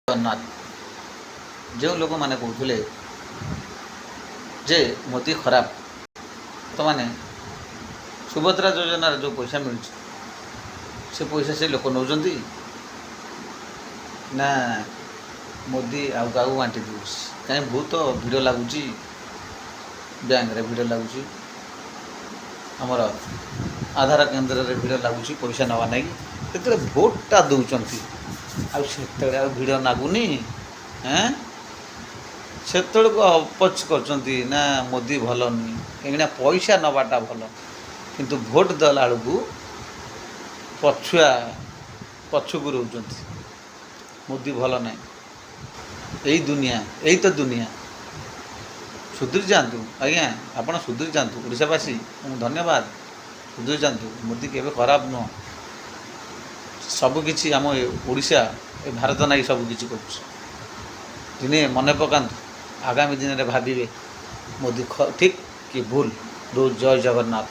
ଜଗନ୍ନାଥ ଯେଉଁ ଲୋକମାନେ କହୁଥିଲେ ଯେ ମୋଦି ଖରାପ, ବର୍ତ୍ତମାନେ ସୁଭଦ୍ରା ଯୋଜନାର ଯେଉଁ ପଇସା ମିଳୁଛି ସେ ପଇସା ସେ ଲୋକ ନେଉଛନ୍ତି ନା ମୋଦି ଆଉ କାହାକୁ ବାଣ୍ଟି ଦେଉଛି? କାହିଁ ବହୁତ ଭିଡ଼ ଲାଗୁଛି, ବ୍ୟାଙ୍କରେ ଭିଡ଼ ଲାଗୁଛି, ଆମର ଆଧାର କେନ୍ଦ୍ରରେ ଭିଡ଼ ଲାଗୁଛି ପଇସା ନେବା ଲାଗି। ଯେତେବେଳେ ଭୋଟଟା ଦେଉଛନ୍ତି ଆଉ ସେତେବେଳେ ଆଉ ଭିଡ଼ ଲାଗୁନି। ସେତେବେଳକୁ ଅପୋଜ କରୁଛନ୍ତି ନା ମୋଦି ଭଲ ନୁହେଁ, କାହିଁକିନା ପଇସା ନେବାଟା ଭଲ, କିନ୍ତୁ ଭୋଟ ଦେଲା ବେଳକୁ ପଛକୁ ରହୁଛନ୍ତି। ମୋଦି ଭଲ ନାହିଁ। ଏଇ ତ ଦୁନିଆ। ସୁଧୁରି ଯାଆନ୍ତୁ ଆଜ୍ଞା, ଆପଣ ସୁଧୁରି ଯାଆନ୍ତୁ। ଓଡ଼ିଶାବାସୀ ଧନ୍ୟବାଦ, ସୁଧୁରି ଯାଆନ୍ତୁ। ମୋଦି କେବେ ଖରାପ ନୁହଁ। ସବୁକିଛି ଆମ ଓଡ଼ିଶା ଏ ଭାରତ ଲାଗି ସବୁକିଛି କରୁଛି। ଦିନେ ମନେ ପକାନ୍ତୁ, ଆଗାମୀ ଦିନରେ ଭାବିବେ ମୋଦି ଠିକ୍ କି ଭୁଲ। ଜୟ ଜଗନ୍ନାଥ।